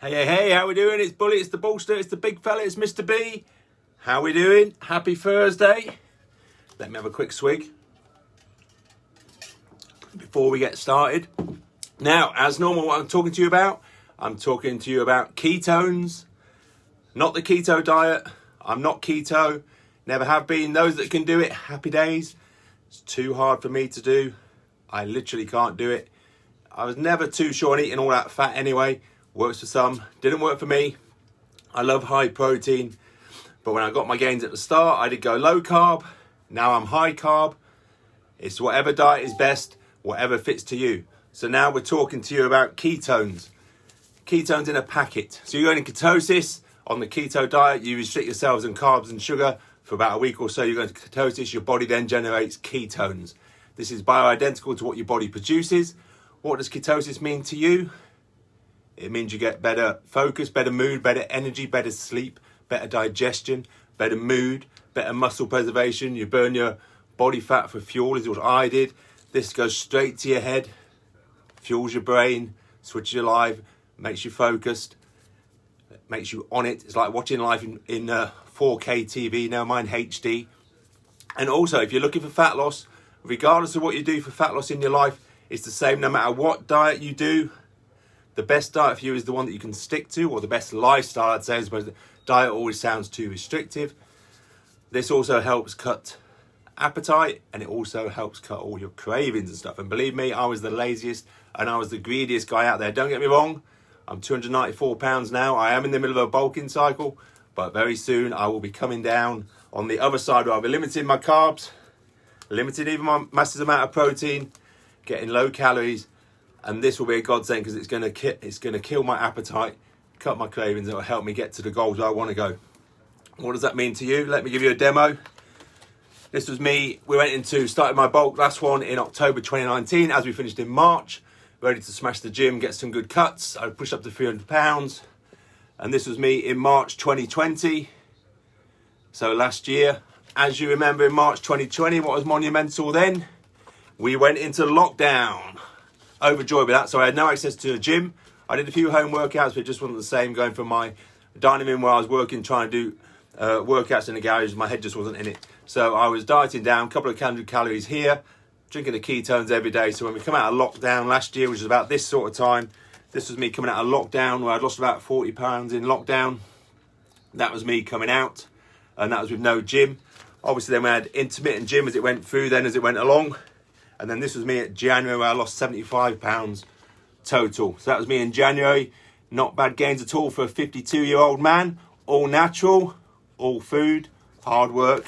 Hey, how we doing? It's Bully, it's the Bolster, it's the big fella, it's Mr. B. How we doing? Happy Thursday. Let me have a quick swig before we get started. Now, as normal, what I'm talking to you about ketones, not the keto diet. I'm not keto, never have been. Those that can do it, happy days. It's too hard for me to do. I literally can't do it. I was never too sure on eating all that fat anyway. Works for some, didn't work for me. I love high protein, but when I got my gains at the start, I did go low carb. Now I'm high carb. It's whatever diet is best, whatever fits to you. So now we're talking to you about ketones. Ketones in a packet. So you're going in ketosis. On the keto diet, you restrict yourselves on carbs and sugar for about a week or so. You're going to ketosis, your body then generates ketones. This is bioidentical to what your body produces. What does ketosis mean to you? It means you get better focus, better mood, better energy, better sleep, better digestion, better mood, better muscle preservation. You burn your body fat for fuel, is what I did. This goes straight to your head, fuels your brain, switches your life, makes you focused, makes you on it. It's like watching life in 4K TV, never mind HD. And also, if you're looking for fat loss, regardless of what you do for fat loss in your life, it's the same no matter what diet you do. The best diet for you is the one that you can stick to, or the best lifestyle, I'd say, as opposed to diet always sounds too restrictive. This also helps cut appetite, and it also helps cut all your cravings and stuff. And believe me, I was the laziest and I was the greediest guy out there. Don't get me wrong, I'm 294 pounds now. I am in the middle of a bulking cycle, but very soon I will be coming down on the other side where I'll be limiting my carbs, limiting even my massive amount of protein, getting low calories. And this will be a godsend because it's going to kill my appetite, cut my cravings, and it will help me get to the goals where I want to go. What does that mean to you? Let me give you a demo. This was me. Started my bulk last one in October 2019 as we finished in March. Ready to smash the gym, get some good cuts. I pushed up to 300 pounds. And this was me in March 2020. So last year, as you remember in March 2020, what was monumental then? We went into lockdown. Overjoyed with that. So I had no access to a gym. I did a few home workouts, but it just wasn't the same going from my dining room where I was working, trying to do workouts in the garage. My head just wasn't in it. So I was dieting down, a couple of hundred calories here, drinking the ketones every day. So when we come out of lockdown last year, which was about this sort of time, this was me coming out of lockdown where I'd lost about 40 pounds in lockdown. That was me coming out, and that was with no gym. Obviously then we had intermittent gym as it went through, then as it went along. And then this was me at January where I lost 75 pounds total. So that was me in January. Not bad gains at all for a 52-year-old man. All natural, all food, hard work.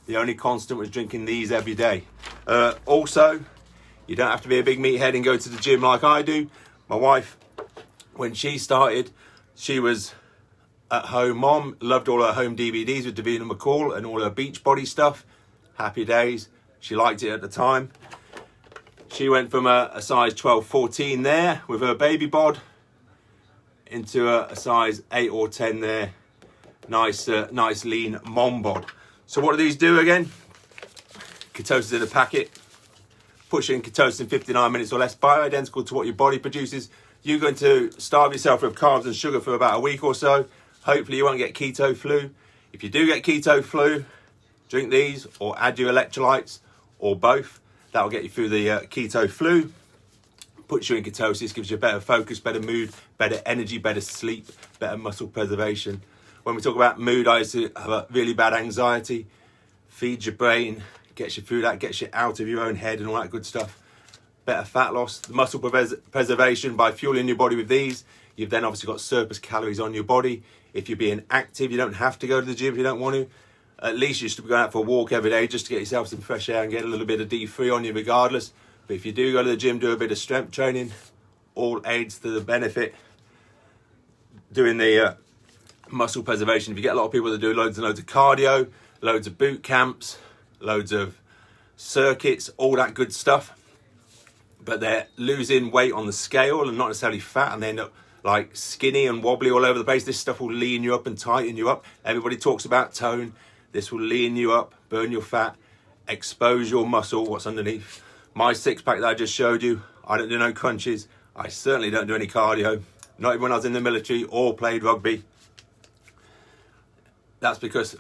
The only constant was drinking these every day. Also, you don't have to be a big meathead and go to the gym like I do. My wife, when she started, she was at home mom, loved all her home DVDs with Davina McCall and all her Beachbody stuff. Happy days. She liked it at the time. She went from a size 12, 14 there with her baby bod into a size 8 or 10 there. Nice lean mom bod. So what do these do again? Ketosis in a packet. Push in ketosis in 59 minutes or less. Bioidentical to what your body produces. You're going to starve yourself with carbs and sugar for about a week or so. Hopefully you won't get keto flu. If you do get keto flu, drink these or add your electrolytes or both. That'll get you through the keto flu, puts you in ketosis, gives you better focus, better mood, better energy, better sleep, better muscle preservation. When we talk about mood, I used to have a really bad anxiety. Feeds your brain, gets you through that, gets you out of your own head and all that good stuff. Better fat loss, the muscle preservation by fueling your body with these. You've then obviously got surplus calories on your body. If you're being active, you don't have to go to the gym if you don't want to. At least you should be going out for a walk every day just to get yourself some fresh air and get a little bit of D3 on you regardless. But if you do go to the gym, do a bit of strength training, all aids to the benefit. Doing the muscle preservation. If you get a lot of people that do loads and loads of cardio, loads of boot camps, loads of circuits, all that good stuff. But they're losing weight on the scale and not necessarily fat, and they end up like skinny and wobbly all over the place. This stuff will lean you up and tighten you up. Everybody talks about tone. This will lean you up, burn your fat, expose your muscle, what's underneath. My six pack that I just showed you, I don't do no crunches. I certainly don't do any cardio. not even when I was in the military or played rugby. That's because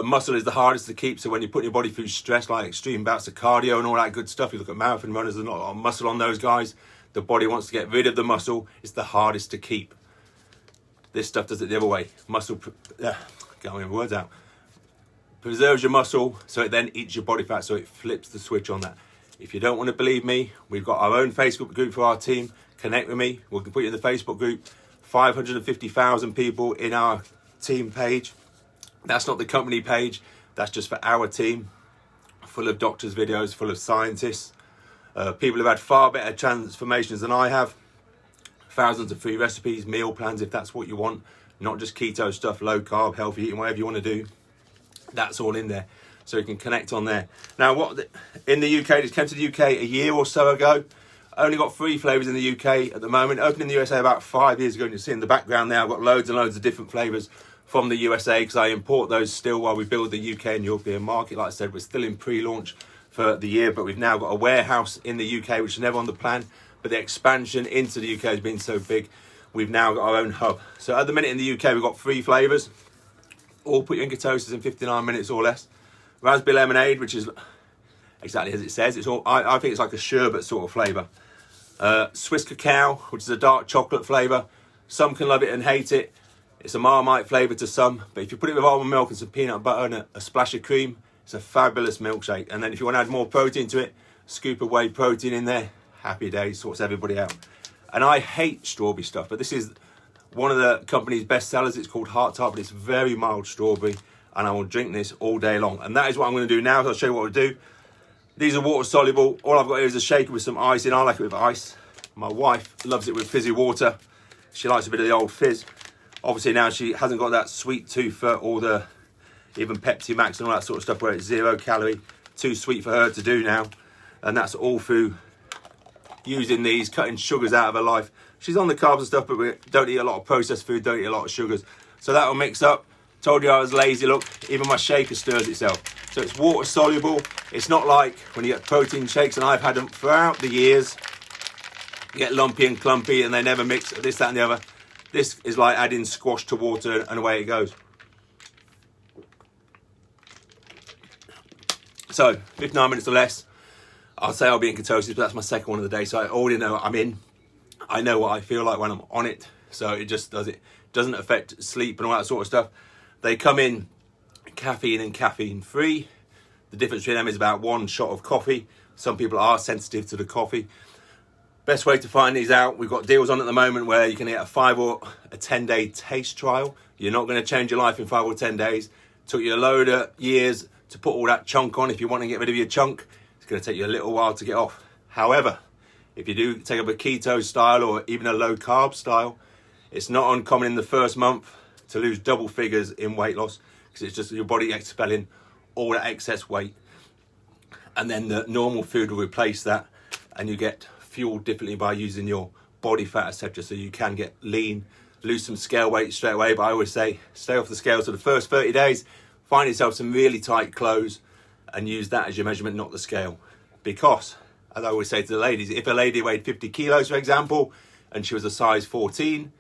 muscle is the hardest to keep. So when you put your body through stress, like extreme bouts of cardio and all that good stuff, you look at marathon runners, there's not a lot of muscle on those guys. The body wants to get rid of the muscle. It's the hardest to keep. This stuff does it the other way. Muscle, can't get my words out. Preserves your muscle, so it then eats your body fat, so it flips the switch on that. If you don't want to believe me, we've got our own Facebook group for our team. Connect with me. We can put you in the Facebook group. 550,000 people in our team page. That's not the company page. That's just for our team. Full of doctors' videos, full of scientists. People have had far better transformations than I have. Thousands of free recipes, meal plans, if that's what you want. Not just keto stuff, low carb, healthy eating, whatever you want to do. That's all in there. So you can connect on there. Now, in the UK, just came to the UK a year or so ago. Only got 3 flavours in the UK at the moment. Opened in the USA about 5 years ago. And you see in the background there, I've got loads and loads of different flavours from the USA because I import those still while we build the UK and European market. Like I said, we're still in pre-launch for the year, but we've now got a warehouse in the UK, which is never on the plan. But the expansion into the UK has been so big, we've now got our own hub. So at the minute in the UK, we've got 3 flavours. All put you in ketosis in 59 minutes or less. Raspberry lemonade, which is exactly as it says. It's all. I think it's like a sherbet sort of flavour. Swiss cacao, which is a dark chocolate flavour. Some can love it and hate it. It's a Marmite flavour to some. But if you put it with almond milk and some peanut butter and a splash of cream, it's a fabulous milkshake. And then if you want to add more protein to it, scoop of whey protein in there. Happy days, sorts everybody out. And I hate strawberry stuff, but this is one of the company's best sellers. It's called Heart Tart, but it's very mild strawberry. And I will drink this all day long. And that is what I'm going to do now. So I'll show you what we do. These are water soluble. All I've got here is a shaker with some ice in. I like it with ice. My wife loves it with fizzy water. She likes a bit of the old fizz. Obviously now she hasn't got that sweet tooth for all the, even Pepsi Max and all that sort of stuff where it's 0 calorie. Too sweet for her to do now. And that's all through using these, cutting sugars out of her life. She's on the carbs and stuff, but we don't eat a lot of processed food, don't eat a lot of sugars. So that will mix up. Told you I was lazy, look, even my shaker stirs itself. So it's water soluble. It's not like when you get protein shakes, and I've had them throughout the years. You get lumpy and clumpy and they never mix this, that and the other. This is like adding squash to water and away it goes. So 59 minutes or less. I'll say I'll be in ketosis, but that's my second one of the day. So I already know I'm in. I know what I feel like when I'm on it. So it just does it. Doesn't affect sleep and all that sort of stuff. They come in caffeine and caffeine free. The difference between them is about 1 shot of coffee. Some people are sensitive to the coffee. Best way to find these out, we've got deals on at the moment where you can get a 5 or a 10-day taste trial. You're not going to change your life in 5 or 10 days. Took you a load of years to put all that chunk on. If you want to get rid of your chunk, it's going to take you a little while to get off. However, if you do take up a keto style or even a low carb style, it's not uncommon in the first month to lose double figures in weight loss because it's just your body expelling all that excess weight. And then the normal food will replace that and you get fueled differently by using your body fat, etc. So you can get lean, lose some scale weight straight away. But I always say stay off the scale. So the first 30 days, find yourself some really tight clothes and use that as your measurement, not the scale. Because, as I always say to the ladies, if a lady weighed 50 kilos, for example, and she was a size 14,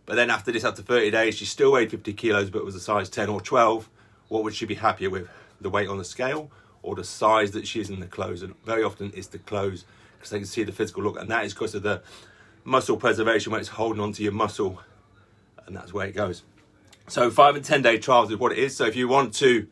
but then after 30 days, she still weighed 50 kilos, but was a size 10 or 12, what would she be happier with? The weight on the scale or the size that she is in the clothes? And very often it's the clothes because they can see the physical look. And that is because of the muscle preservation when it's holding onto your muscle. And that's where it goes. So 5 and 10 day trials is what it is. So if you want to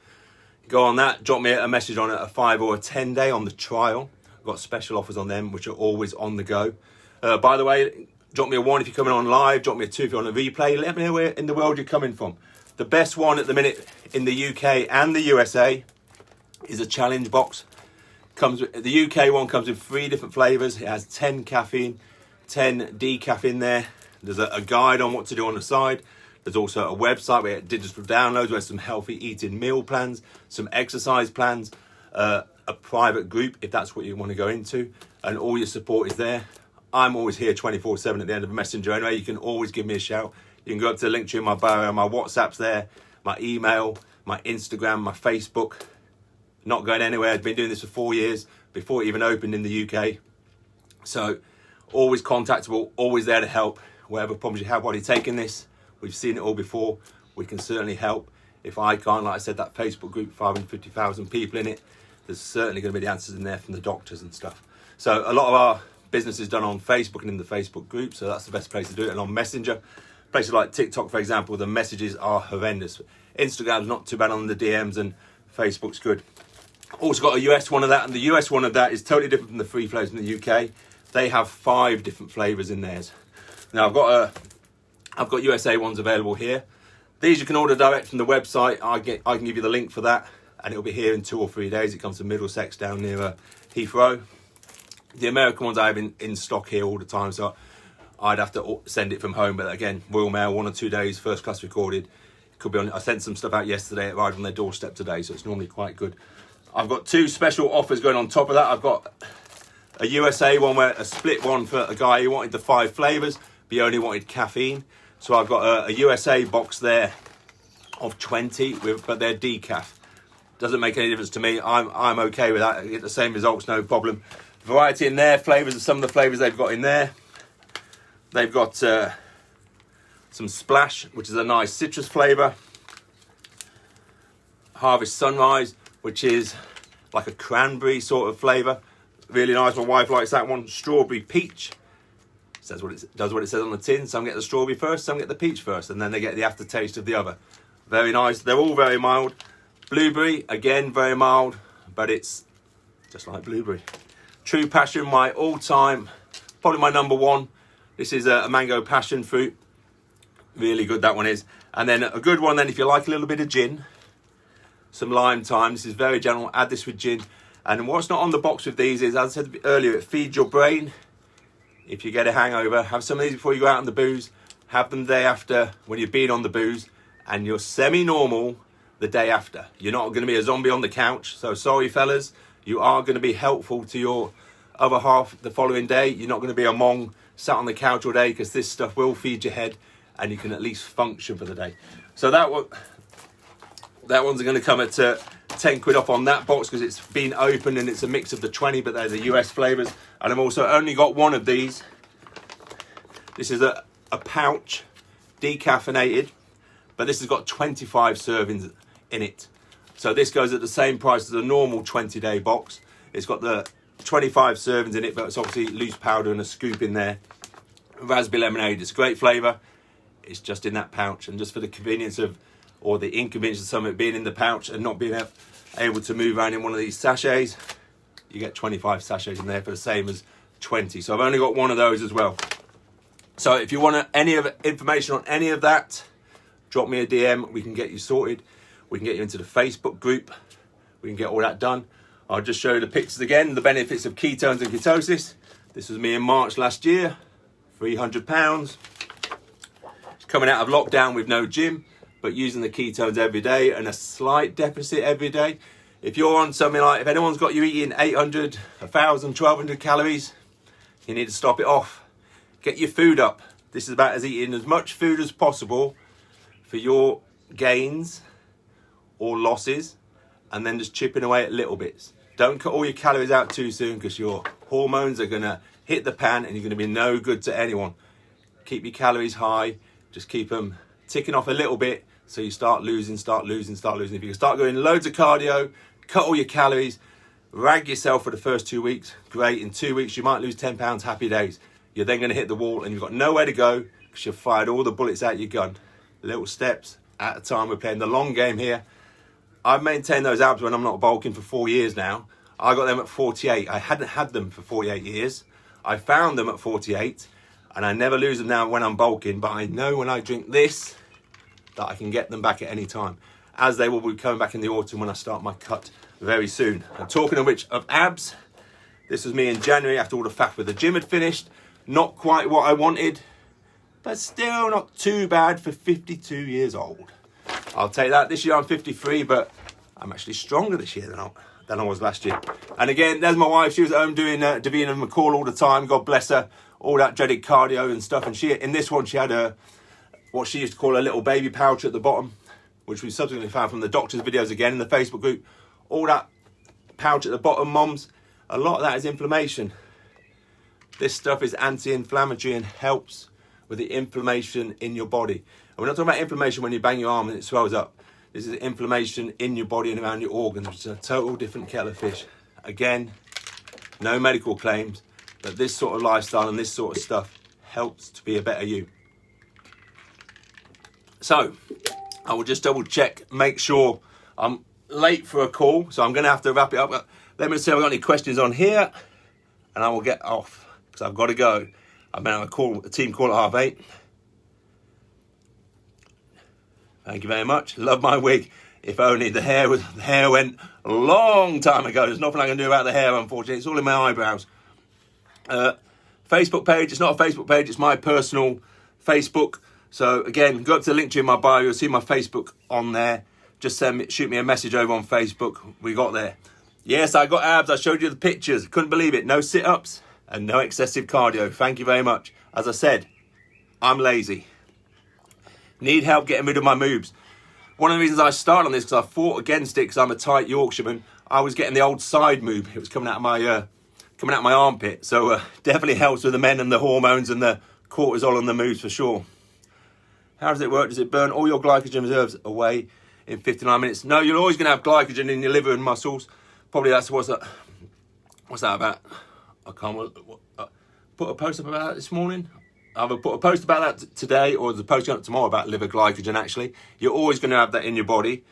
go on that, drop me a message on it, a 5 or a 10 day on the trial. I've got special offers on them, which are always on the go. By the way, drop me a 1 if you're coming on live. Drop me a 2 if you're on a replay. Let me know where in the world you're coming from. The best one at the minute in the UK and the USA is a challenge box. The UK one comes with 3 different flavours. It has 10 caffeine, 10 decaf in there. There's a guide on what to do on the side. There's also a website where digital downloads, where some healthy eating meal plans, some exercise plans, a private group if that's what you want to go into, and all your support is there. I'm always here 24/7 at the end of a messenger anyway. You can always give me a shout. You can go up to the link tree in my bio, my WhatsApp's there, my email, my Instagram, my Facebook. Not going anywhere. I've been doing this for 4 years before it even opened in the UK. So always contactable, always there to help. whatever problems you have while you're taking this. We've seen it all before. We can certainly help. If I can't, like I said, that Facebook group, 550,000 people in it, there's certainly going to be the answers in there from the doctors and stuff. So a lot of our business is done on Facebook and in the Facebook group, so that's the best place to do it. And on Messenger, places like TikTok, for example, the messages are horrendous. Instagram's not too bad on the DMs, and Facebook's good. Also got a US one of that, and the US one of that is totally different from the free flavors in the UK. They have 5 different flavors in theirs. Now I've got USA ones available here. These you can order direct from the website. I can give you the link for that, and it'll be here in 2 or 3 days. It comes to Middlesex down near Heathrow. The American ones I have in stock here all the time, so I'd have to send it from home. But again, Royal Mail, 1 or 2 days, first class recorded. Could be on. I sent some stuff out yesterday. It arrived on their doorstep today, so it's normally quite good. I've got 2 special offers going on top of that. I've got a USA one, where a split one for a guy who wanted the 5 flavors, but he only wanted caffeine. So I've got a USA box there of 20, but they're decaf. Doesn't make any difference to me. I'm okay with that. I get the same results, no problem. Variety in there, flavors of some of the flavors they've got in there. They've got some Splash, which is a nice citrus flavor. Harvest Sunrise, which is like a cranberry sort of flavor. Really nice. My wife likes that one. Strawberry Peach. Says what it does, what it says on the tin. Some get the strawberry first, some get the peach first, and then they get the aftertaste of the other. Very nice. They're all very mild. Blueberry, again, very mild, but it's just like blueberry. True Passion, my all-time, probably my number 1. This is a mango passion fruit. Really good, that one is. And then a good one then, if you like a little bit of gin, some lime thyme. This is very general. Add this with gin. And what's not on the box with these is, as I said earlier, it feeds your brain. If you get a hangover, have some of these before you go out on the booze. Have them the day after when you've been on the booze, and you're semi-normal the day after. You're not going to be a zombie on the couch. So sorry, fellas. You are going to be helpful to your other half the following day. You're not going to be a mong sat on the couch all day, because this stuff will feed your head and you can at least function for the day. So that one's going to come at 10 quid off on that box, because it's been opened and it's a mix of the 20, but they're the US flavors. And I've also only got one of these. This is a pouch, decaffeinated, but this has got 25 servings in it. So this goes at the same price as a normal 20-day box. It's got the 25 servings in it, but it's obviously loose powder and a scoop in there. Raspberry lemonade, it's a great flavour. It's just in that pouch, and just for the convenience of, or the inconvenience of some of it being in the pouch and not being able to move around in one of these sachets, you get 25 sachets in there for the same as 20. So I've only got one of those as well. So if you want any of information on any of that, drop me a DM. We can get you sorted. We can get you into the Facebook group. We can get all that done. I'll just show you the pictures again, the benefits of ketones and ketosis. This was me in March last year, 300 pounds. Coming out of lockdown with no gym, but using the ketones every day and a slight deficit every day. If you're on something like, if anyone's got you eating 800, 1,000, 1,200 calories, you need to stop it off. Get your food up. This is about as eating as much food as possible for your gains or losses, and then just chipping away at little bits. Don't cut all your calories out too soon, because your hormones are going to hit the pan and you're going to be no good to anyone. Keep your calories high. Just keep them ticking off a little bit, so you start losing. If you can start doing loads of cardio, cut all your calories, rag yourself for the first 2 weeks, great. In 2 weeks, you might lose 10 pounds, happy days. You're then going to hit the wall and you've got nowhere to go, because you've fired all the bullets out your gun. Little steps at a time. We're playing the long game here. I've maintained those abs when I'm not bulking for 4 years now. I got them at 48. I hadn't had them for 48 years. I found them at 48. And I never lose them now when I'm bulking, but I know when I drink this that I can get them back at any time, as they will be coming back in the autumn when I start my cut very soon. And talking of which, of abs, this was me in January after all the faff with the gym had finished. Not quite what I wanted, but still not too bad for 52 years old. I'll take that. This year I'm 53, but I'm actually stronger this year than I was last year. And again, there's my wife. She was at home doing Davina and McCall all the time. God bless her. All that dreaded cardio and stuff. And she, in this one, she had what she used to call a little baby pouch at the bottom, which we subsequently found from the doctor's videos again in the Facebook group. All that pouch at the bottom, moms, a lot of that is inflammation. This stuff is anti-inflammatory and helps with the inflammation in your body. And we're not talking about inflammation when you bang your arm and it swells up. This is inflammation in your body and around your organs, which is a total different kettle of fish. Again, no medical claims, but this sort of lifestyle and this sort of stuff helps to be a better you. So, I will just double check, make sure I'm late for a call, so I'm going to have to wrap it up. Let me see if I've got any questions on here, and I will get off, because I've got to go. I'm going to have a team call at 8:30. Thank you very much. Love my wig. If only the hair went a long time ago. There's nothing I can do about the hair, unfortunately. It's all in my eyebrows. Facebook page. It's not a Facebook page. It's my personal Facebook. So again, go up to the link tree in my bio. You'll see my Facebook on there. Just shoot me a message over on Facebook. We got there. Yes, I got abs. I showed you the pictures. Couldn't believe it. No sit-ups and no excessive cardio. Thank you very much. As I said, I'm lazy. Need help getting rid of my moves. One of the reasons I started on this, because I fought against it, because I'm a tight Yorkshireman. I was getting the old side move. It was coming out of my armpit. So definitely helps with the men and the hormones and the cortisol and the moves for sure. How does it work? Does it burn all your glycogen reserves away in 59 minutes? No, you're always going to have glycogen in your liver and muscles. Probably that's what's that about? I can't put a post up about that this morning. I'll put a post about that today, or the post up tomorrow about liver glycogen. Actually, you're always going to have that in your body.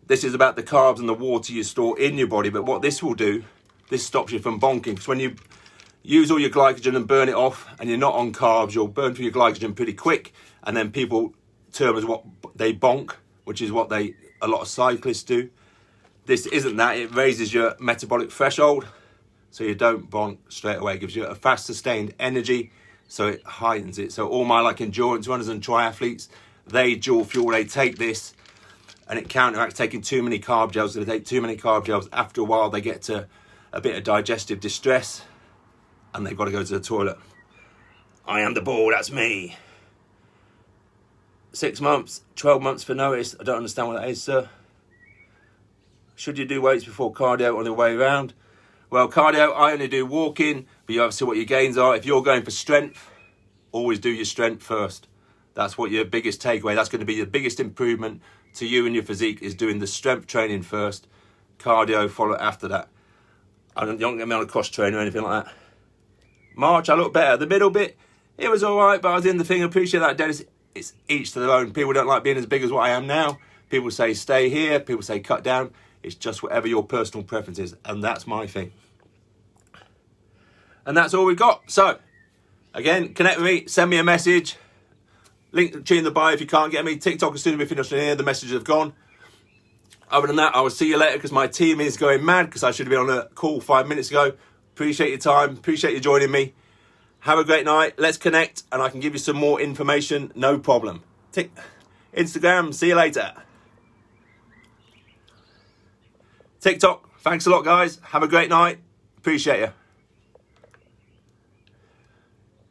This is about the carbs and the water you store in your body. But what this will do, this stops you from bonking. Because when you use all your glycogen and burn it off, and you're not on carbs, you'll burn through your glycogen pretty quick. And then people term as what they bonk, which is what a lot of cyclists do. This isn't that. It raises your metabolic threshold, so you don't bonk straight away. It gives you a fast, sustained energy. So it heightens it. So all my endurance runners and triathletes, they dual fuel, they take this and it counteracts taking too many carb gels. So they take too many carb gels. After a while, they get to a bit of digestive distress and they've got to go to the toilet. I am the ball, that's me. 6 months, 12 months for notice. I don't understand what that is, sir. Should you do weights before cardio on the way around? Well, cardio, I only do walking, but you have to see what your gains are. If you're going for strength, always do your strength first. That's what your biggest takeaway. That's going to be your biggest improvement to you and your physique, is doing the strength training first. Cardio, follow it after that. I don't get me on a cross trainer or anything like that. March, I look better. The middle bit, it was all right, but I was in the thing. I appreciate that, Dennis. It's each to their own. People don't like being as big as what I am now. People say stay here. People say cut down. It's just whatever your personal preference is, and that's my thing. And that's all we've got. So, again, connect with me, send me a message. Link to in the bio if you can't get me. TikTok, as soon as we finish here, the messages have gone. Other than that, I will see you later, because my team is going mad, because I should have been on a call 5 minutes ago. Appreciate your time. Appreciate you joining me. Have a great night. Let's connect, and I can give you some more information. No problem. Instagram, see you later. TikTok, thanks a lot, guys. Have a great night. Appreciate you.